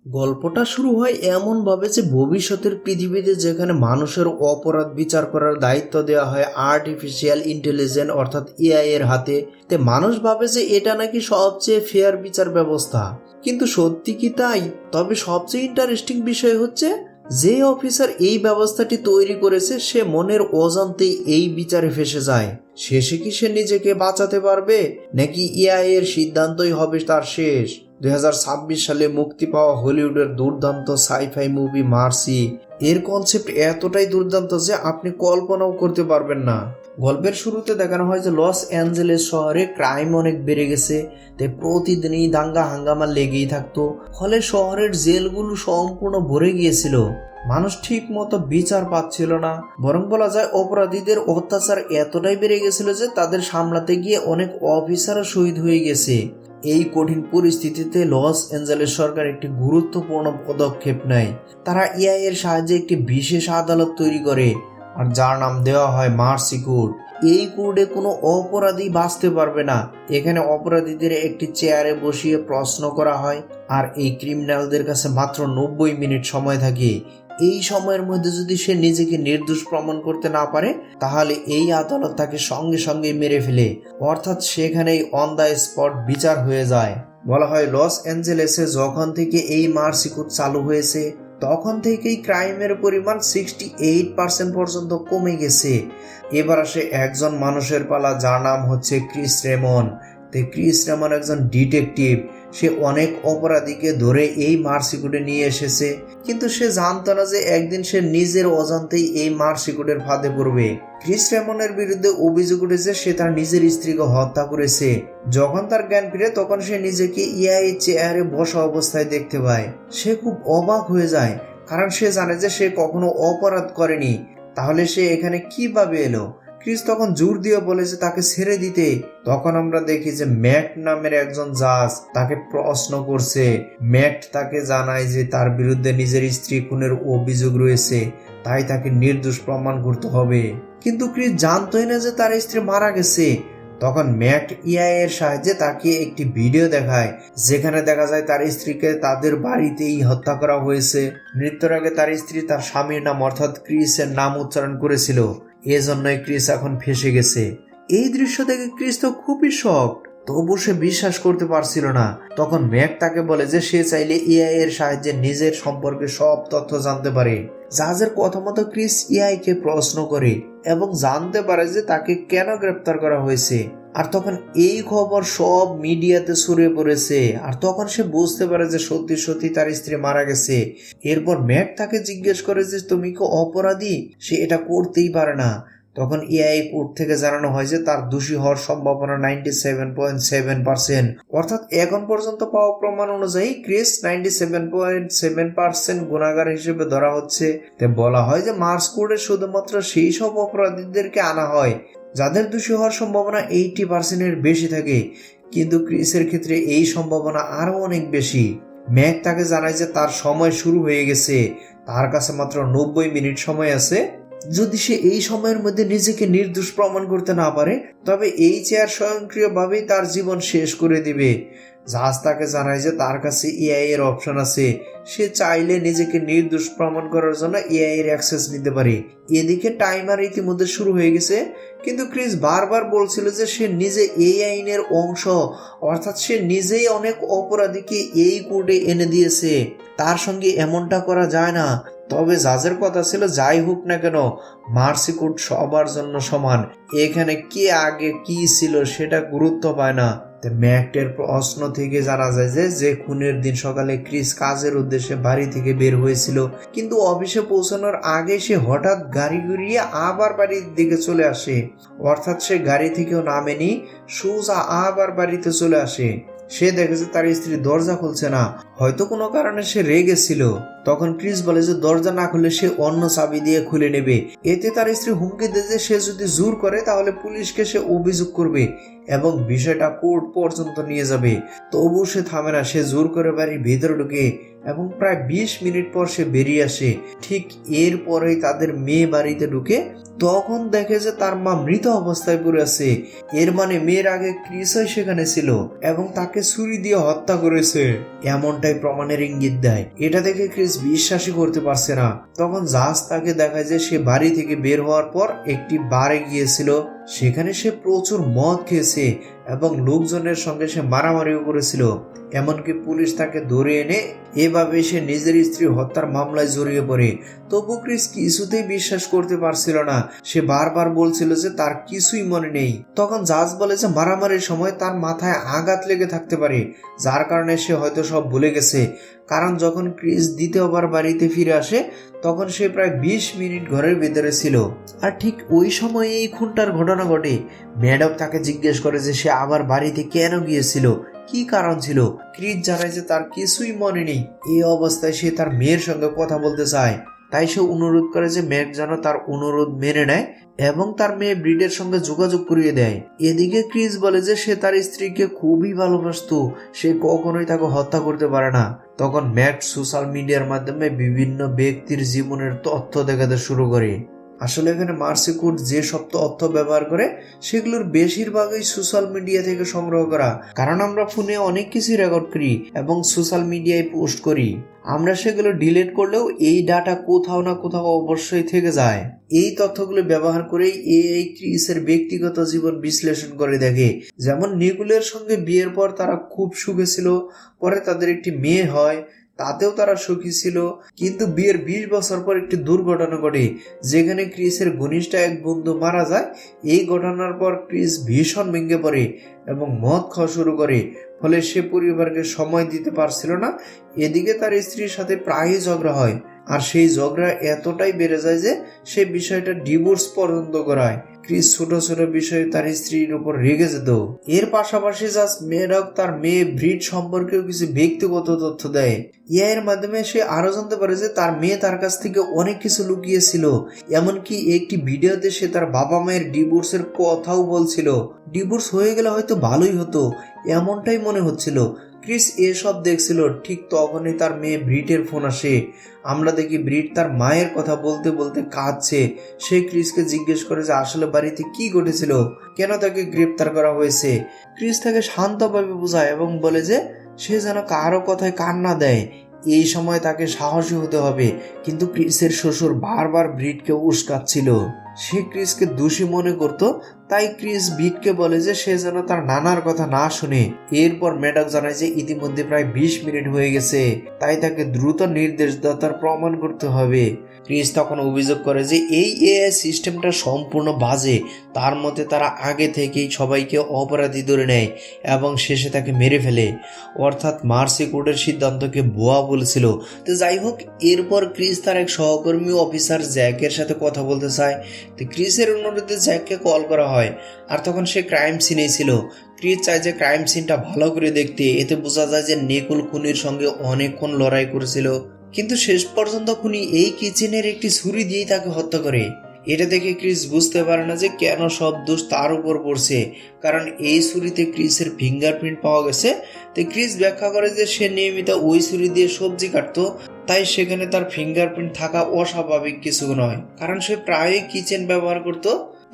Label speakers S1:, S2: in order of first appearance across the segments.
S1: গল্পটা শুরু হয় এমন ভাবে যে ভবিষ্যতের পৃথিবীতে যেখানে মানুষের অপরাধ বিচার করার দায়িত্ব দেওয়া হয় আর্টিফিশিয়াল ইন্টেলিজেন্স অর্থাৎ এআই এর হাতে। তে মানুষ ভাবে যে এটা নাকি সবচেয়ে ফেয়ার বিচার ব্যবস্থা, কিন্তু সত্যি কি তাই? তবে সবচেয়ে ইন্টারেস্টিং বিষয় হচ্ছে যে অফিসার এই ব্যবস্থাটি তৈরি করেছে সে মনের অজান্তেই এই বিচারে ফেসে যায়। শেষে কি সে নিজেকে বাঁচাতে পারবে, নাকি এআই এর সিদ্ধান্তই হবে তার শেষ? 2026 সালে মুক্তি পাওয়া হলিউডের দুর্দান্ত সাইফাই মুভি মার্সি এর কনসেপ্ট এতটাই দুর্দান্ত যে আপনি কল্পনাও করতে পারবেন না। গল্পের শুরুতে দেখানো হয় যে লস অ্যাঞ্জেলেস শহরে ক্রাইম অনেক বেড়ে গেছে, তাই প্রতিদিনই দাঙ্গা হাঙ্গামা লেগেই থাকতো। ফলে শহরের জেলগুলো সম্পূর্ণ ভরে গিয়েছিল। মানুষ ঠিক মতো বিচার পাচ্ছিল না, বরং বলা যায় অপরাধীদের অত্যাচার এতটাই বেড়ে গেছিল যে তাদের সামলাতে গিয়ে অনেক অফিসারও শহীদ হয়ে গেছে। এই কঠিন পরিস্থিতিতে লস অ্যাঞ্জেলেস সরকার একটি গুরুত্বপূর্ণ পদক্ষেপ নেয়। তারা এআই এর সাহায্যে একটি বিশেষ আদালত তৈরি করে, আর যার নাম দেওয়া হয় মার্সি কোর্ট। এই কোর্টে কোনো অপরাধী বাঁচতে পারবে না। এখানে অপরাধীদের একটি চেয়ারে বসিয়ে প্রশ্ন করা হয়, আর এই ক্রিমিনালদের কাছে মাত্র 90 মিনিট সময় থাকে। এই সময়ের মধ্যে যদি সে নিজেকে নির্দোষ প্রমাণ করতে না পারে, তাহলে এই আদালত তাকে সঙ্গে সঙ্গে মেরে ফেলে। অর্থাৎ সেখানেই অন দ্য স্পট বিচার হয়ে যায়। বলা হয় লস অ্যাঞ্জেলেসে যখন থেকে এই মার্সি কোর্ট চালু হয়েছে তখন থেকেই ক্রাইমের পরিমাণ 68% পর্যন্ত কমে গেছে। এবার আসে একজন মানুষের পালা, যার নাম হচ্ছে ক্রিস রেমন। ক্রিস রেমন একজন ডিটেকটিভ। সে অনেক অপরাধীকে ধরে এই মার্সি কোর্টে নিয়ে এসেছে, কিন্তু সে জানতো না যে একদিন সে নিজের অজান্তেই এই মার্সি কোর্টের ফাঁদে পড়বে। ক্রিস রেমনের বিরুদ্ধে অভিযোগ উঠেছে সে তার নিজের স্ত্রীকে হত্যা করেছে। যখন তার জ্ঞান ফিরে তখন সে নিজেকে এআই চেয়ারে বসা অবস্থায় দেখতে পায়। সে খুব অবাক হয়ে যায়, কারণ সে জানে যে সে কখনো অপরাধ করেনি। তাহলে সে এখানে কিভাবে এলো? ক্রিস তখন জোর দিয়ে বলে যে তাকে ছেড়ে দিতে। তখন আমরা দেখি যে ম্যাট নামের একজন জাজ তাকে প্রশ্ন করছে। ম্যাট তাকে জানায় যে তার বিরুদ্ধে নিজের স্ত্রী খুনের অভিযোগ রয়েছে, তাই তাকে নির্দোষ প্রমাণ করতে হবে। কিন্তু ক্রিস জানতোই না যে তার স্ত্রী মারা গেছে। তখন ম্যাট এআই এর সাহায্যে তাকে একটি ভিডিও দেখায়, যেখানে দেখা যায় তার স্ত্রীকে তাদের বাড়িতেই হত্যা করা হয়েছে। মৃত্যুর আগে তার স্ত্রী তার স্বামীর নাম অর্থাৎ ক্রিসের নাম উচ্চারণ করেছিল। এজন্যই ক্রিস এখন ফেসে গেছে। এই দৃশ্য দেখে ক্রিস তো খুবই শকড, তবু সে বিশ্বাস করতে পারছিল না। তখন ম্যাক তাকে বলে যে সে চাইলে এআই এর সাহায্যে নিজের সম্পর্কে সব তথ্য জানতে পারে। জাজের কথা মতো ক্রিস এআই কে প্রশ্ন করে এবং জানতে পারে যে তাকে কেন গ্রেপ্তার করা হয়েছে। আর তখন এই খবর সব মিডিয়াতে ছড়িয়ে পড়েছে। আর তখন সে বুঝতে পারে যে সত্যি সত্যি তার স্ত্রী মারা গেছে। এরপর ম্যাক তাকে জিজ্ঞেস করে যে তুমি কি অপরাধী? সে এটা করতেই পারে না। তখন এআই কোর্ট থেকে জানানো হয় যে তার দোষী হওয়ার সম্ভাবনা 97.7%। অর্থাৎ এখন পর্যন্ত পাওয়া প্রমাণ অনুযায়ী ক্রিস 97.7% গুণাগার হিসেবে ধরা হচ্ছে। বলা হয় যে মার্স কোর্টে শুধুমাত্র সেই সব অপরাধীদেরকে আনা হয় যাদের দোষী হওয়ার সম্ভাবনা 80% এর বেশি থাকে, কিন্তু ক্রিসের ক্ষেত্রে এই সম্ভাবনা আরো অনেক বেশি। ম্যাক তাকে জানায় যে তার সময় শুরু হয়ে গেছে, তার কাছে মাত্র 90 মিনিট সময় আছে। যদি সে এই সময়ের মধ্যে নিজেকে নির্দোষ প্রমাণ করতে না পারে, তবে এই চেয়ার স্বয়ংক্রিয়ভাবেই তার জীবন শেষ করে দিবে। জাজ তাকে জানায় যে তার কাছে এআই এর অপশন আছে। সে চাইলে নিজেকে নির্দোষ প্রমাণ করার জন্য এআই এর অ্যাক্সেস নিতে পারে। এদিকে টাইমার ইতিমধ্যে শুরু হয়ে গেছে, কিন্তু ক্রিস বারবার বলছিল যে সে নিজে এই আইনের অংশ, অর্থাৎ সে নিজেই অনেক অপরাধীকে এই কোর্টে এনে দিয়েছে। তার সঙ্গে এমনটা করা যায় না। তবে জাজের কথা ছিল যাই হোক না কেন, মার্সি কোর্ট সবার জন্য সমান। এখানে কে আগে কি ছিল সেটা গুরুত্ব পায় না। ম্যাকের প্রশ্ন থেকে জানা যায় যে খুনের দিন সকালে ক্রিস কাজের উদ্দেশ্যে বাড়ি থেকে বের হয়েছিল, কিন্তু অফিসে পৌঁছানোর আগে সে হঠাৎ গাড়ি ঘুরিয়ে আবার বাড়ির দিকে চলে আসে। অর্থাৎ সে গাড়ি থেকেও নামেনি, সোজা আবার বাড়িতে চলে আসে। সে দেখেছে তার স্ত্রী দরজা খুলছে না, হয়তো কোনো কারণে সে রেগে ছিল। তখন ক্রিস বলে যে দরজা না খুলে সে অন্য চাবি দিয়ে খুলে নেবে। এতে তার স্ত্রী হুমকি দেয় যে সে যদি জোর করে তাহলে পুলিশকে সে অভিযোগ করবে এবং বিষয়টা কোর্ট পর্যন্ত নিয়ে যাবে। তবু সে থামে না, সে জোর করে বাড়ির ভিতরে ঢুকে এবং প্রায় 20 মিনিট পর সে বেরিয়ে আসে। ঠিক এরপরেই তাদের মেয়ে বাড়িতে ঢুকে, তখন দেখে যে তার মা মৃত অবস্থায় পড়ে আছে। এর মানে মেয়ের আগে ক্রিসই সেখানে ছিল এবং তাকে ছুরি দিয়ে হত্যা করেছে। এমনটা এমনটাই প্রমাণের ইঙ্গিত দেয়। এটা দেখে ক্রিস বিশ্বাসই করতে পারছে না। তখন জাজ তাকে দেখায় যে সে বাড়ি থেকে বের হওয়ার পর একটি বারে গিয়েছিল, সেখানে সে প্রচুর মদ খেয়েছে এবং লোকজনের সঙ্গে সে মারামারিও করেছিল। এমনকি পুলিশ তাকে ধরে এনে এভাবে সে নিজের স্ত্রী হত্যার মামলায় জড়িয়ে পড়ে। তবু ক্রিস কিছুতেই বিশ্বাস করতে পারছিল না। সে বারবার বলছিল যে তার কিছুই মনে নেই। তখন জাজ বলে যে মারামারির সময় তার মাথায় আঘাত লেগে থাকতে পারে, যার কারণে সে হয়তো সব ভুলে গেছে। কারণ যখন ক্রিস দ্বিতীয়বার বাড়িতে ফিরে আসে তখন সে প্রায় 20 মিনিট ঘরের ভিতরে ছিল। আর ঠিক ওই সময় এই খুনটার ঘটনা ঘটে। ম্যাডক তাকে জিজ্ঞেস করে যে সে আবার বাড়িতে কেন গিয়েছিল, কি কারণ ছিল। ক্রিস জানায় যে তার কিছুই মনে নেই। এই অবস্থায় সে তার মেয়ের সঙ্গে কথা বলতে চায়, তাই সে অনুরোধ করে যে ম্যাক যেন তার অনুরোধ মেনে নেয় এবং তার মেয়ে ব্রিডের সঙ্গে যোগাযোগ করিয়ে দেয়। এদিকে ক্রিস বলে যে সে তার স্ত্রীকে খুবই ভালোবাসতো, সে কখনোই তাকে হত্যা করতে পারে না। তখন ম্যাক সোশ্যাল মিডিয়ার মাধ্যমে বিভিন্ন ব্যক্তির জীবনের তথ্য দেখাতে শুরু করে। আসলে এখানে মার্সি কোড যে সব তথ্য ব্যবহার করে সেগুলোর বেশিরভাগই সোশ্যাল মিডিয়া থেকে সংগ্রহ করা, কারণ আমরা ফোনে অনেক কিছু রেকর্ড করি এবং সোশ্যাল মিডিয়ায় পোস্ট করি। আমরা সেগুলো ডিলিট করলেও এই ডাটা কোথাও না কোথাও অবশ্যই থেকে যায়। এই তথ্যগুলো ব্যবহার করেই এই ক্রিসের ব্যক্তিগত জীবন বিশ্লেষণ করে দেখে। যেমন নিকুলের সঙ্গে বিয়ের পর তারা খুব সুখে ছিল, পরে তাদের একটি মেয়ে হয়, তাতেও তারা সুখী ছিল। কিন্তু বিয়ের 20 বছর পর একটি দুর্ঘটনা ঘটে যেখানে ক্রিসের ঘনিষ্ঠ এক বন্ধু মারা যায়। এই ঘটনার পর ক্রিস ভীষণ ভেঙে পড়ে এবং মদ খাওয়া শুরু করে, ফলে সে পরিবারকে সময় দিতে পারছিল না। এদিকে তার স্ত্রীর সাথে প্রায়ই ঝগড়া হয়, আর সেই ঝগড়া এতটাই বেড়ে যায় যে সে বিষয়টা ডিভোর্স পর্যন্ত করায়। ক্রিস ছোট ছোট বিষয়ে তার স্ত্রীর উপর রেগে যেত। এর পাশাপাশি জাস্ট ম্যাডক তার মেয়ে ব্রিড সম্পর্কেও কিছু ব্যক্তিগত তথ্য দেয়। এর মাধ্যমে সে আরো জানতে পারে যে তার মেয়ে তার কাছ থেকে অনেক কিছু লুকিয়েছিল। এমনকি একটি ভিডিওতে সে তার বাবা মায়ের ডিভোর্সের কথাও বলছিল। ডিভোর্স হয়ে গেলে হয়তো ভালোই হতো, এমনটাই মনে হচ্ছিল। ক্রিস এসব দেখছিল। ঠিক তখনই তার মেয়ে ব্রিটের ফোন আসে। আমরা দেখি ব্রিট তার মায়ের কথা বলতে বলতে কাঁদছে। সে ক্রিসকে জিজ্ঞেস করে যে আসলে বাড়িতে কি ঘটেছিল, কেন তাকে গ্রেপ্তার করা হয়েছে। ক্রিস তাকে শান্তভাবে বোঝায় এবং বলে যে সে যেন কারো কথায় কান না দেয়। এই সময় তাকে সাহসী হতে হবে। কিন্তু ক্রিসের শ্বশুর বারবার ব্রিটকে উস্কাচ্ছিল। সে ক্রিসকে দোষী মনে করত, তাই ক্রিস ব্রিটকে বলে যে সে যেন তার নানার কথা না শুনে। এরপর ম্যাডক জানায় যে ইতিমধ্যে প্রায় 20 মিনিট হয়ে গেছে, তাই তাকে দ্রুত নির্দেশদাতার প্রমাণ করতে হবে। ক্রিস তখন অভিযোগ করে যে এই এআই সিস্টেমটা সম্পূর্ণ বাজে। তার মতে তারা আগে থেকেই সবাইকে অপরাধী ধরে নেয় এবং শেষে তাকে মেরে ফেলে, অর্থাৎ মার্সি কোডের সিদ্ধান্তকে ভুয়া বলেছিল। তো যাই হোক, এরপর ক্রিস তার এক সহকর্মী অফিসার জ্যাকের সাথে কথা বলতে চায়। তো ক্রিসের অনুরোধে জ্যাককে কল করা হয়, আর তখন সে ক্রাইম সিনে ছিল। ক্রিস চায় যে ক্রাইম সিনটা ভালো করে দেখতে, এতে বোঝা যায় যে নিকুল খুনির সঙ্গে অনেকক্ষণ লড়াই করেছিল, কিন্তু শেষ পর্যন্ত খুনি এই কিচেনের একটি ছুরি দিয়েই তাকে হত্যা করে। এটা দেখে ক্রিস বুঝতে পারে না যে কেন সব দোষ তার উপর পড়ছে, কারণ এই ছুরিতে ক্রিসের ফিঙ্গারপ্রিন্ট পাওয়া গেছে। তো ক্রিস ব্যাখ্যা করে যে সে নিয়মিত ওই ছুরি দিয়ে সবজি কাটতো, তাই সেখানে তার ফিঙ্গারপ্রিন্ট থাকা অস্বাভাবিক কিছু নয়, কারণ সে প্রায়ই কিচেন ব্যবহার করত।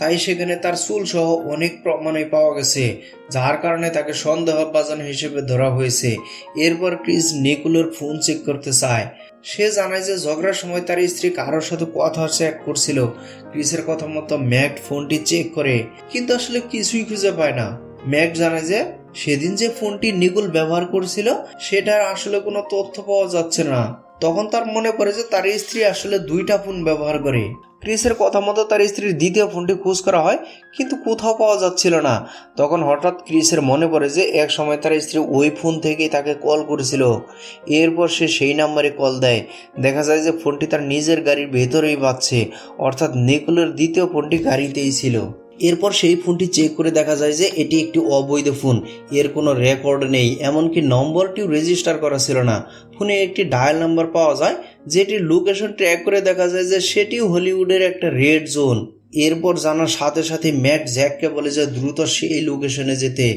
S1: তাই সেখানে তার চুল সহ অনেক প্রমাণই পাওয়া গেছে, যার কারণে তাকে সন্দেহভাজন হিসেবে ধরা হয়েছে। এরপর ক্রিস নিকুলের ফোন চেক করতে চায়। সে জানায় যে ঝগড়ার সময় তার স্ত্রী কারোর সাথে কথা চ্যাট করছিল। ক্রিসের কথা মতো ম্যাক ফোনটি চেক করে, কিন্তু আসলে কিছুই খুঁজে পায় না। ম্যাক জানায় যে সেদিন যে ফোনটি নিকুল ব্যবহার করছিল সেটার আসলে কোনো তথ্য পাওয়া যাচ্ছে না। তখন তার মনে পড়ে যে তার স্ত্রী আসলে 2টা ফোন ব্যবহার করে। ক্রিসের কথা মতো তার স্ত্রীর দ্বিতীয় ফোনটি খোঁজ করা হয়, কিন্তু কোথাও পাওয়া যাচ্ছিল না। তখন হঠাৎ ক্রিসের মনে পড়ে যে এক সময় তার স্ত্রী ওই ফোন থেকেই তাকে কল করেছিল। এরপর সে সেই নাম্বারে কল দেয়। দেখা যায় যে ফোনটি তার নিজের গাড়ির ভেতরেই বাজছে, অর্থাৎ নিকুলের দ্বিতীয় ফোনটি গাড়িতেই ছিল। এরপর সেই ফোনটি চেক করে দেখা যায় যে এটি একটি অবৈধ ফোন, এর কোনো রেকর্ড নেই, এমনকি নম্বরটিও রেজিস্টার করা ছিল না। ফোনে একটি ডায়াল নাম্বার পাওয়া যায়, যেটির লোকেশন ট্র্যাক করে দেখা যায় যে সেটিও হলিউডের একটা রেড জোন। এরপর জানার সাথে সাথে ম্যাট জ্যাককে বলে যে দ্রুত সেই লোকেশনে যেতে।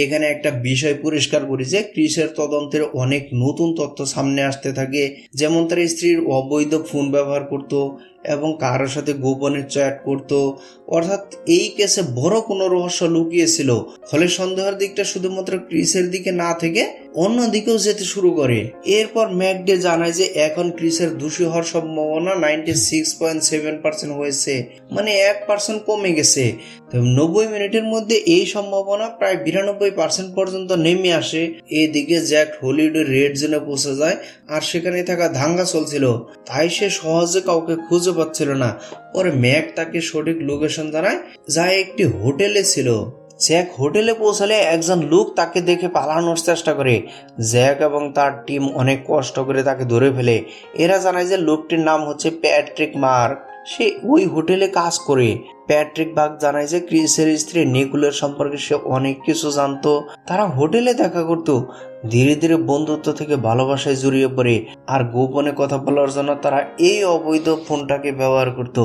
S1: এখানে একটা বিষয় পরিষ্কার করি যে ক্রিসের তদন্তের অনেক নতুন তথ্য সামনে আসতে থাকে, যেমন তার স্ত্রীর অবৈধ ফোন ব্যবহার করত এবং কারোর সাথে গোপনে চ্যাট করত, অর্থাৎ এই কেসে বড় কোনো রহস্য লুকিয়েছিল। ফলে সন্দেহের দিকটা শুধুমাত্র ক্রিসের দিকে না থেকে অন্য দিকেও যেতে শুরু করে। এরপর ম্যাকডে জানায় যে এখন ক্রিসের দোষী হওয়ার সম্ভাবনা 96.7% হয়েছে, মানে 1% কমে গেছে। 90 মিনিটের মধ্যে এই সম্ভাবনা প্রায় 92% পর্যন্ত নেমে আসে। এদিকে জ্যাক হলিউডের রেড জোনে পৌঁছে যায়, আর সেখানে থাকা দাঙ্গা চলছিল, তাই সে সহজে কাউকে খুঁজে পাচ্ছিল না। পরে ম্যাক তাকে সঠিক লোকেশন জানায়, যা একটি হোটেলে ছিল। জ্যাক হোটেলে পৌঁছালে একজন লোক তাকে দেখে পালানোর চেষ্টা করে। জ্যাক এবং তার টিম অনেক কষ্ট করে তাকে ধরে ফেলে। এরা জানায় যে লোকটির নাম হচ্ছে প্যাট্রিক মার্ক, সে ওই হোটেলে কাজ করে। প্যাট্রিক বাক জানায় যে ক্রিসের স্ত্রী নিকোলের সম্পর্কে সে অনেক কিছু জানতো। তারা হোটেলে দেখা করতো, ধীরে ধীরে বন্ধুত্ব থেকে ভালোবাসায় জড়িয়ে পড়ে, আর গোপনে কথা বলার জন্য তারা এই অবৈধ ফোনটাকে ব্যবহার করত।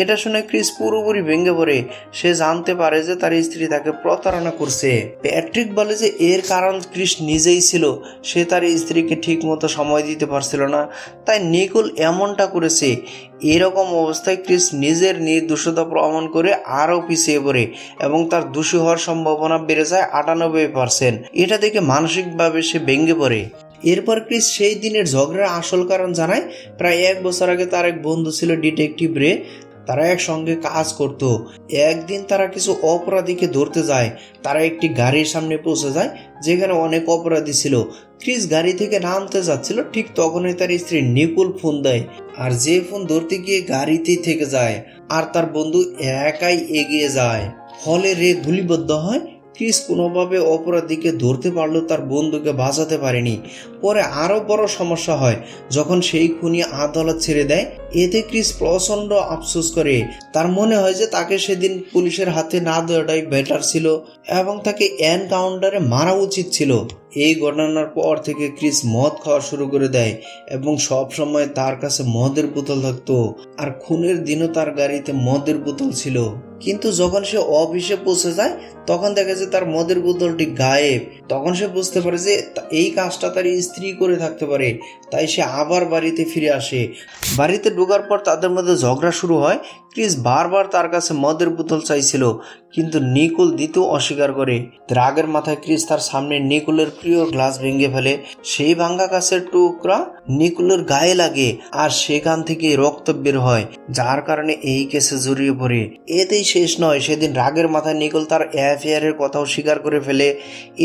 S1: এটা শুনে ক্রিস পুরোপুরি ভেঙে পড়ে। সে জানতে পারে যে তার স্ত্রী তাকে প্রতারণা করছে। প্যাট্রিক বলে যে এর কারণ ক্রিস নিজেই ছিল, সে তার স্ত্রীকে ঠিক মতো সময় দিতে পারছিল না, তাই নিকোল এমনটা করেছে। এরকম অবস্থায় ক্রিস নিজের নির্দোষতা প্রমাণ করে আরও পিছিয়ে পড়ে এবং তার দোষী হওয়ার সম্ভাবনা বেড়ে যায় 98%। এটা দেখে মানসিকভাবে সে ভেঙে পড়ে। এরপর ক্রিস সেই দিনের ঝগড়ার আসল কারণ জানায়। প্রায় 1 বছর আগে তার এক বন্ধু ছিল ডিটেকটিভ রে, তারা একসঙ্গে কাজ করত। একদিন তারা কিছু অপরাধীকে ধরতে যায়। তারা একটি গাড়ির সামনে পৌঁছে যায় যেখানে অনেক অপরাধী ছিল। ক্রিস গাড়ি থেকে নামতে যাচ্ছিল, ঠিক তখনই তার স্ত্রী নিকোল ফোন দেয়, আর যে ফোন ধরতে গিয়ে গাড়িতেই থেকে যায়, আর তার বন্ধু একাই এগিয়ে যায়। ফলে রে গুলিবদ্ধ হয়। ক্রিস কোনোভাবে অপরাধীকে ধরতে পারলেও তার বন্ধুকে বাঁচাতে পারেনি। পরে আরও বড় সমস্যা হয় যখন সেই খুনি আদালত ছেড়ে দেয়। এতে ক্রিস প্রচণ্ড আফসোস করে। তার মনে হয় যে তাকে সেদিন পুলিশের হাতে না দেওয়াটাই বেটার ছিল এবং তাকে এনকাউন্টারে মারা উচিত ছিল। এই ঘটনার পর থেকে ক্রিস মদ খাওয়া শুরু করে দেয় এবং সব সময় তার কাছে মদের বোতল থাকতো, আর খুনের দিনও তার গাড়িতে মদের বোতল ছিল। কিন্তু যখন সে অফিসে পৌঁছে যায় তখন দেখা যায় তার মদের বোতলটি গায়েব। তখন সে বুঝতে পারে যে এই কাজটা তার স্ত্রী করে থাকতে পারে, তাই সে আবার বাড়িতে ফিরে আসে। বাড়িতে ঢোকার পর তাদের মধ্যে ঝগড়া শুরু হয়। ক্রিস বারবার তার কাছে মদের বোতল চাইছিল, কিন্তু নিকোল দিতেও অস্বীকার করে। রাগের মাথায় ক্রিস তার সামনে নিকোলের প্রিয় গ্লাস ভেঙে ফেলে। সেই ভাঙ্গা কাছের টুকরা নিকোলের গায়ে লাগে, আর সেখান থেকে রক্ত বের হয়, যার কারণে এই কেসে জড়িয়ে পড়ে। এতেই শেষ নয়, সেদিন রাগের মাথায় নিকোল তার অ্যাফেয়ারের কথাও স্বীকার করে ফেলে।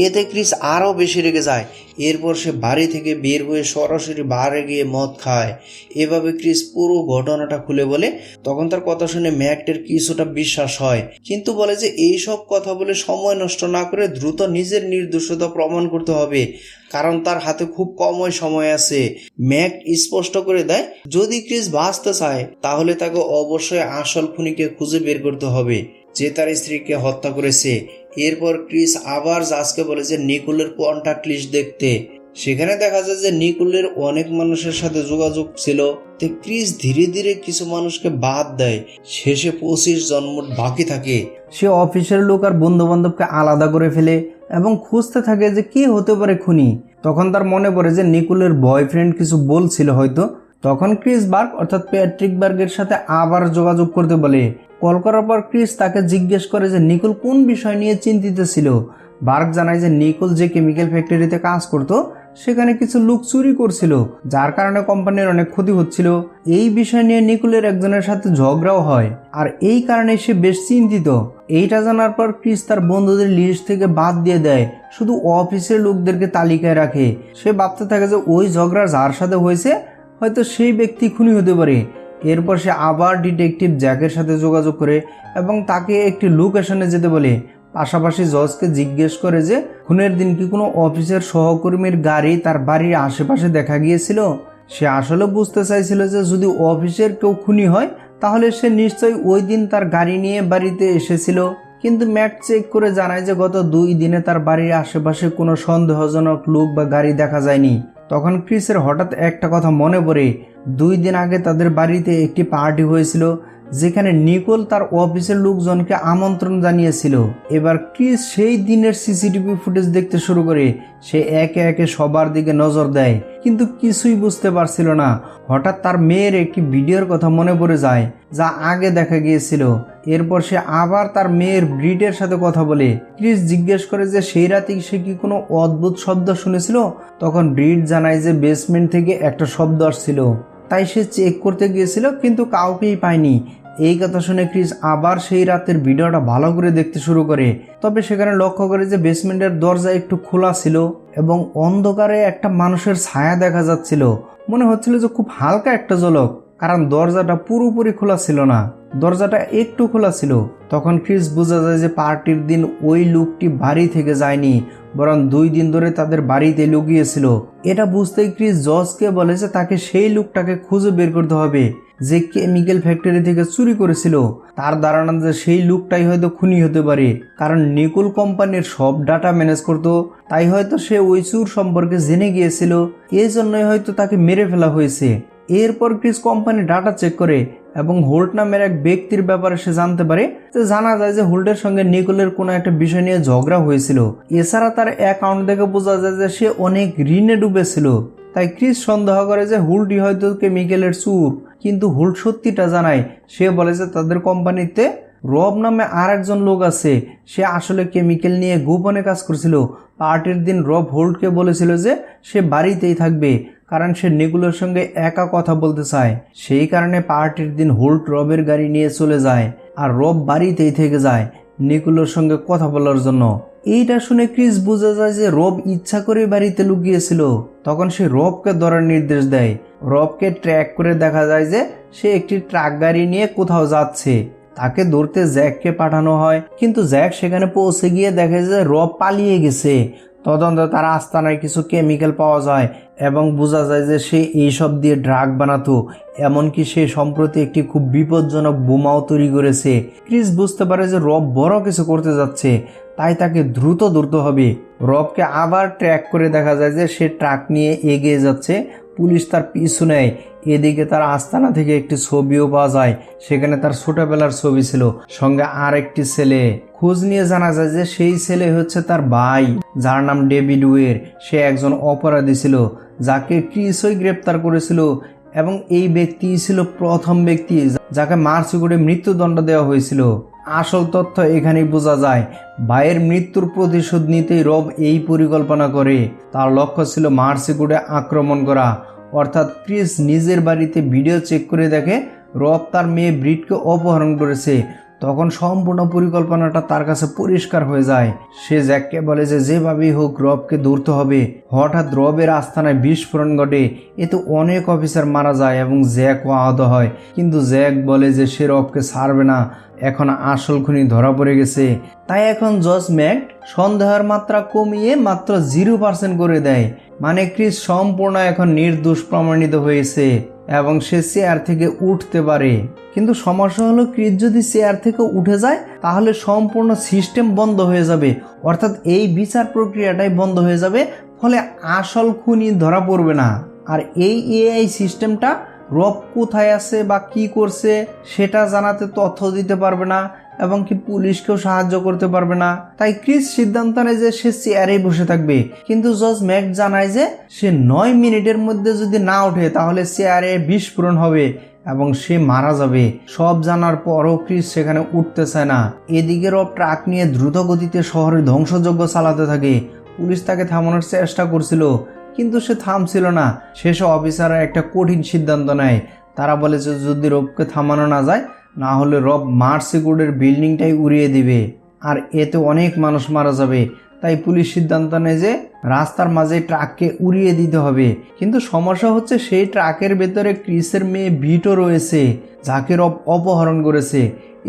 S1: এতে ক্রিস আরও বেশি রেগে যায়। এরপর সে বাড়ি থেকে বের হয়ে সরাসরি বারে গিয়ে মদ খায়। এভাবে ক্রিস পুরো ঘটনাটা খুলে বলে। তখন তার কথা শুনে ম্যাকটের কিছুটা বিশ্বাস হয়, কিন্তু বলে যে এইসব কথা বলে সময় নষ্ট না করে দ্রুত নিজের নির্দোষতা প্রমাণ করতে হবে, কারণ তার হাতে খুব কমই সময় আছে। ম্যাক স্পষ্ট করে দেয় যদি ক্রিস বাঁচতে চায় তাহলে তাকে অবশ্যই আসল খুনিকে খুঁজে বের করতে হবে, যে তার স্ত্রীকে হত্যা করেছে। এরপর ক্রিস আবার জাজকে বলে যে নিকোলের কন্টাক্ট লিস্ট দেখতে। সেখানে দেখা যায় যে নিকোলের অনেক মানুষের সাথে যোগাযোগ ছিল। তো ক্রিস ধীরে ধীরে কিছু মানুষকে বাদ দেয়। শেষে 25 জন মোট বাকি থাকে।
S2: সে অফিসের লোক আর বন্ধু বান্ধবকে আলাদা করে ফেলে এবং খুঁজতে থাকে যে কে হতে পারে খুনি। তখন তার মনে পড়ে যে নিকোলের বয়ফ্রেন্ড কিছু বলছিল হয়তো। তখন ক্রিস বার্গ অর্থাৎ প্যাট্রিক বার্গের সাথে আবার যোগাযোগ করতে বলে। কল করার পর ক্রিস তাকে জিজ্ঞেস করে যে নিকোল কোন বিষয় নিয়ে চিন্তিত ছিল। বার্গ জানায় যে নিকোল যে কেমিক্যাল ফ্যাক্টরিতে কাজ করতো সেখানে কিছু লোক চুরি করছিল, যার কারণে কোম্পানির অনেক ক্ষতি হচ্ছিল। এই বিষয় নিয়ে নিকোলের একজনের সাথে ঝগড়াও হয়, আর এই কারণে সে বেশ চিন্তিত। এইটা জানার পর ক্রিস তার বন্ধুদের লিস্ট থেকে বাদ দিয়ে দেয়, শুধু অফিসের লোকদেরকে তালিকায় রাখে। সে ভাবতে থাকে যে ওই ঝগড়া যার সাথে হয়েছে হয়তো সেই ব্যক্তি খুনি হতে পারে। এরপর সে আবার ডিটেকটিভ জ্যাকের সাথে যোগাযোগ করে এবং তাকে একটি লোকেশনে যেতে বলে। পাশাপাশি জজকে জিজ্ঞেস করে যে খুনের দিন কি কোনো অফিসের সহকর্মীর গাড়ি তার বাড়ির আশেপাশে দেখা গিয়েছিল। সে আসলে বুঝতে চাইছিল যে যদি অফিসের কেউ খুনি হয় তাহলে সে নিশ্চয়ই ওই দিন তার গাড়ি নিয়ে বাড়িতে এসেছিল। কিন্তু ম্যাক চেক করে জানায় যে গত 2 দিনে তার বাড়ির আশেপাশে কোনো সন্দেহজনক লোক বা গাড়ি দেখা যায়নি। তখন ক্রিসের হঠাৎ একটা কথা মনে পড়ে। 2 দিন আগে তাদের বাড়িতে একটি পার্টি হয়েছিল যেখানে নিকোল তার অফিসের লোকজনকে আমন্ত্রণ জানিয়েছিল। এবার ক্রিস সেই দিনের সিসিটিভি ফুটেজ দেখতে শুরু করে। সে একে একে সবার দিকে নজর দেয়, কিন্তু কিছুই বুঝতে পারছিল না। হঠাৎ তার মেয়ের একটি ভিডিওর কথা মনে পড়ে যায়, যা আগে দেখা গিয়েছিল। এরপর সে আবার তার মেয়ের ব্রিডের সাথে কথা বলে। ক্রিস জিজ্ঞেস করে যে সেই রাতে সে কি কোনো অদ্ভুত শব্দ শুনেছিল। তখন ব্রিড জানায় যে বেসমেন্ট থেকে একটা শব্দ আসছিল, তাই সে চেক করতে গিয়েছিল, কিন্তু কাউকেই পায়নি। এই কথা শুনে ক্রিস আবার সেই রাতের ভিডিওটা ভালো করে দেখতে শুরু করে। তবে সেখানে লক্ষ্য করে যে বেসমেন্টের দরজা একটু খোলা ছিল এবং অন্ধকারে একটা মানুষের ছায়া দেখা যাচ্ছিল। মনে হচ্ছিল যে খুব হালকা একটা ঝলক, কারণ দরজাটা পুরোপুরি খোলা ছিল না, দরজাটা একটু খোলা ছিল। তখন ক্রিস বোঝা যায় যে পার্টির দিন ওই লোকটি বাড়ি থেকে যায়নি, বরং 2 দিন ধরে তাদের বাড়িতে লুকিয়েছিল। এটা বুঝতেই ক্রিস জজকে বলে যে তাকে সেই লোকটাকে খুঁজে বের করতে হবে যে কেমিক্যাল ফ্যাক্টরি থেকে চুরি করেছিল। তার ধারণা যে সেই লোকটাই হয়তো খুনি হতে পারে, কারণ নিকোল কোম্পানির সব ডাটা ম্যানেজ করতো। তাই হয়তো সে ওই চুর সম্পর্কে জেনে গিয়েছিল, এই জন্যই হয়তো তাকে মেরে ফেলা হয়েছে। এরপর ক্রিস কোম্পানি ডাটা চেক করে এবং হোল্ট নামের এক ব্যক্তির ব্যাপারে সে জানতে পারে। যে জানা যায় যে হোল্টের সঙ্গে নিকোলের কোনো একটা বিষয় নিয়ে ঝগড়া হয়েছিল। এছাড়া তার অ্যাকাউন্ট থেকে বোঝা যায় যে সে অনেক ঋণে ডুবেছিল। তাই ক্রিস সন্দেহ করে যে হোল্টই হয়তো কেমিক্যালের চুর, কিন্তু হোল্ট সত্যিটা জানায়। সে বলে যে তাদের কোম্পানিতে রব নামে আর একজন লোক আছে, সে আসলে কেমিক্যাল নিয়ে গোপনে কাজ করছিল। পার্টির দিন রব হোল্টকে বলেছিল যে সে বাড়িতেই থাকবে, কারণ সে নিকোলের সঙ্গে একা কথা বলতে চায়। সেই কারণে পার্টির দিন হোল্ট রবের গাড়ি নিয়ে চলে যায়, আর রব বাড়িতেই থেকে যায় নিকোলের সঙ্গে কথা বলার জন্য। এইটা শুনে ক্রিস বুঝে যায় যে রব ইচ্ছা করে বাড়িতে লুকিয়েছিল। তখন সে রবকে ধরার নির্দেশ দেয়। রবকে ট্র্যাক করে দেখা যায় যে সে একটি ট্রাক গাড়ি নিয়ে কোথাও যাচ্ছে। তাকে ধরতে জ্যাককে পাঠানো হয়, কিন্তু জ্যাক সেখানে পৌঁছে গিয়ে দেখে যে রব পালিয়ে গেছে। তদন্তে তার আস্তানায় কিছু কেমিক্যাল পাওয়া যায় এবং বোঝা যায় যে সে এইসব দিয়ে ড্রাগ বানাতো। এমনকি সে সম্প্রতি একটি খুব বিপজ্জনক বোমাও তৈরি করেছে। ক্রিস বুঝতে পারে যে রব বড় কিছু করতে যাচ্ছে, তাই তাকে দ্রুত ধরতে হবে। রবকে আবার ট্র্যাক করে দেখা যায় যে সে ট্রাক নিয়ে এগিয়ে যাচ্ছে। পুলিশ তার পিছু নেয়। এদিকে তার আস্তানা থেকে একটি ছবিও পাওয়া যায়, সেখানে তার ছোটবেলার ছবি ছিল, সঙ্গে আর একটি ছেলে। খোঁজ নিয়ে জানা যায় যে সেই ছেলে হচ্ছে তার ভাই, যার নাম ডেভিড ওয়ের। সে একজন অপরাধী ছিল যাকে ক্রিসই গ্রেপ্তার করেছিল, এবং এই ব্যক্তি ছিল প্রথম ব্যক্তি যাকে মার্চি করে মৃত্যুদণ্ড দেওয়া হয়েছিল। আসল তথ্য এখানেই বোঝা যায়। ভাইয়ের মৃত্যুর প্রতিশোধ নিতেই রব এই পরিকল্পনা করে। তার লক্ষ্য ছিল মার্সিকুডে আক্রমণ করা। অর্থাৎ ক্রিস নিজের বাড়িতে ভিডিও চেক করে দেখে রব তার মেয়ে ব্রিডকে অপহরণ করেছে। তখন সম্পূর্ণ পরিকল্পনাটা তার কাছে পরিষ্কার হয়ে যায়। সে জ্যাককে বলে যে যেভাবেই হোক রবকে ধরতে হবে। হঠাৎ রবের আস্তানায় বিস্ফোরণ ঘটে, এতে অনেক অফিসার মারা যায় এবং জ্যাকও আহত হয়। কিন্তু জ্যাক বলে যে সে রবকে ছাড়বে না, এখন আসল খুনি ধরা পড়ে গেছে। তাই এখন জজ ম্যাক সন্দেহের মাত্রা কমিয়ে মাত্র 0% করে দেয়। মানে ক্রিস সম্পূর্ণ এখন নির্দোষ প্রমাণিত হয়েছে এবং সে চেয়ার থেকে উঠতে পারে। কিন্তু সমস্যা হলো ক্রিস যদি চেয়ার থেকে উঠে যায় তাহলে সম্পূর্ণ সিস্টেম বন্ধ হয়ে যাবে, অর্থাৎ এই বিচার প্রক্রিয়াটাই বন্ধ হয়ে যাবে। ফলে আসল খুনি ধরা পড়বে না। আর এই এআই সিস্টেমটা রব কোথায় আছে বা কি করছে সেটা জানাতে তথ্য দিতে পারবে না, এবং কি পুলিশকেও সাহায্য করতে পারবে না। তাই ক্রিস সিদ্ধান্ত নেয় যে সে চেয়ারে বসে থাকবে। কিন্তু জজ ম্যাক জানায় যে সে 9 মিনিটের মধ্যে যদি না ওঠে তাহলে চেয়ারে বিস্ফোরণ হবে এবং সে মারা যাবে। সব জানার পরও ক্রিস সেখানে উঠতে চায় না। এদিকে রব ট্রাক নিয়ে দ্রুত গতিতে শহরে ধ্বংসযজ্ঞ চালাতে থাকে। পুলিশ তাকে থামানোর চেষ্টা করছিল, কিন্তু সে থামছিল না। শেষে অফিসাররা একটা কঠিন সিদ্ধান্ত নেয়। তারা বলে যে যদি রবকে থামানো না যায়, না হলে রব মার্সিকুডের বিল্ডিংটাই উড়িয়ে দিবে, আর এতে অনেক মানুষ মারা যাবে। তাই পুলিশ সিদ্ধান্ত নেয় যে রাস্তার মাঝে ট্রাককে উড়িয়ে দিতে হবে। কিন্তু সমস্যা হচ্ছে সেই ট্রাকের ভেতরে ক্রিসের মেয়ে ভিটও রয়েছে, যাকে রব অপহরণ করেছে।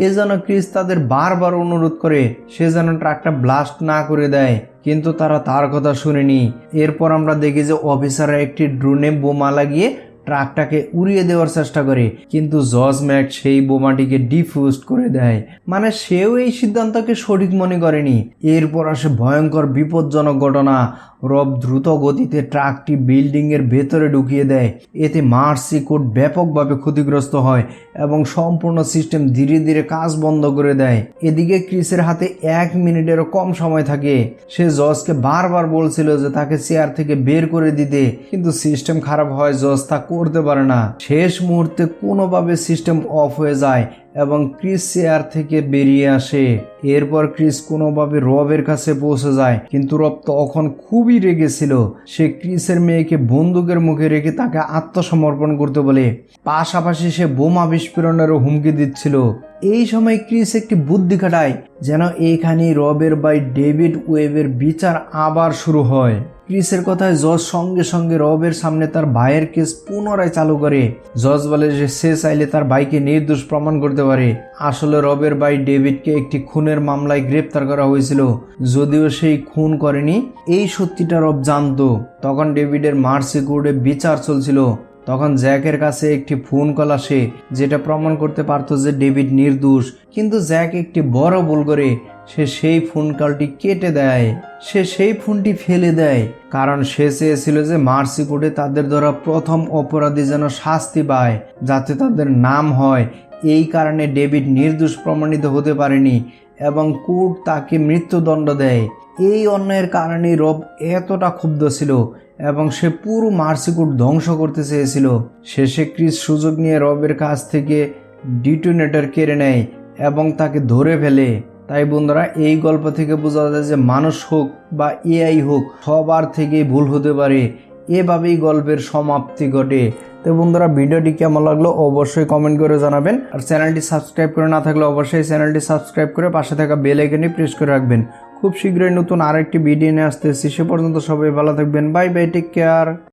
S2: এজন্য ক্রিস তাদের বারবার অনুরোধ করে সে যেন ট্রাকটা ব্লাস্ট না করে দেয়, কিন্তু তারা তার কথা শুনেনি। এরপর আমরা দেখি যে অফিসাররা একটি ড্রোনে বোমা লাগিয়ে ট্রাকটাকে উড়িয়ে দেওয়ার চেষ্টা করে, কিন্তু জজ ম্যাক্স সেই বোমাটিকে ডিফিউজ করে দেয়। মানে সেও এই সিদ্ধান্তকে সঠিক মনে করেনি। এরপর আসে ভয়ঙ্কর বিপজ্জনক ঘটনা। রব দ্রুত গতিতে ট্রাকটি বিল্ডিং এর ভেতরে ঢুকিয়ে দেয়। এতে মার্সি কোড ব্যাপকভাবে ক্ষতিগ্রস্ত হয় এবং সম্পূর্ণ সিস্টেম ধীরে ধীরে কাজ বন্ধ করে দেয়। এদিকে ক্রিসের হাতে 1 মিনিটেরও কম সময় থাকে। সে জজকে বারবার বলছিল যে তাকে চেয়ার থেকে বের করে দিতে, কিন্তু সিস্টেম খারাপ হয় জজ তা করতে পারে না। শেষ মুহূর্তে কোনোভাবে সিস্টেম অফ হয়ে যায় এবং ক্রিস চেয়ার থেকে বেরিয়ে আসে। এরপর ক্রিস কোনোভাবে রবের কাছে পৌঁছে যায়, কিন্তু রব তখন খুবই রেগেছিল। সে ক্রিসের মেয়েকে বন্দুকের মুখে রেখে তাকে আত্মসমর্পণ করতে বলে, পাশাপাশি সে বোমা বিস্ফোরণেরও হুমকি দিচ্ছিল। এই সময় ক্রিস একটি বুদ্ধি খাটায়, যেন এইখানেই রবের ভাই ডেভিড ওয়েবের বিচার আবার শুরু হয়। ক্রিসের কথায় জজ সঙ্গে সঙ্গে রবের সামনে তার ভাইয়ের কেস পুনরায় চালু করে। জজ বলে যে সে চাইলে তার ভাইকে নির্দোষ প্রমাণ করতে পারে। আসলে রবের ভাই ডেভিডকে একটি খুনের মামলায় গ্রেপ্তার করা হয়েছিল, যদিও সেই খুন করেনি এই সত্যিটা রব জানতো। তখন ডেভিডের মার্সি কোর্টে বিচার চলছিল। তখন জ্যাকের কাছে একটি ফোন কল আসে, যেটা প্রমাণ করতে পারতো যে ডেভিড নির্দোষ। কিন্তু জ্যাক একটি বড় ভুল করে। সে সেই ফোন কলটি কেটে দেয়। সে সেই ফোনটি ফেলে দেয়, কারণ সে চেয়েছিল যে মার্সি কোর্টে তাদের দ্বারা প্রথম অপরাধী যেন শাস্তি পায়, যাতে তাদের নাম হয়। এই কারণে ডেভিড নির্দোষ প্রমাণিত হতে পারেনি এবং কোর্ট তাকে মৃত্যুদণ্ড দেয়। এই অন্যায়ের কারণে রব এতটা ক্ষুব্ধ ছিল এবং সে পুরো মার্সি কোর্ট ধ্বংস করতে চেয়েছিল। শেষে ক্রিস সুযোগ নিয়ে রবের কাছ থেকে ডিটোনেটর কেড়ে নেয় এবং তাকে ধরে ফেলে। তাই বন্ধুরা, এই গল্প থেকে বোঝা যায় যে মানুষ হোক বা এআই হোক, সবার থেকেই ভুল হতে পারে। এভাবেই গল্পের সমাপ্তি ঘটে। তো বন্ধুরা, ভিডিওটি কেমন লাগলো অবশ্যই কমেন্ট করে জানাবেন। আর চ্যানেলটি সাবস্ক্রাইব করে না থাকলে অবশ্যই চ্যানেলটি সাবস্ক্রাইব করে পাশে থাকা বেল আইকনটি প্রেস করে রাখবেন। খুব শীঘ্রই নতুন আরেকটি ভিডিও নিয়ে আসতেছি। সে পর্যন্ত সবাই ভালো থাকবেন। Bye bye, take care.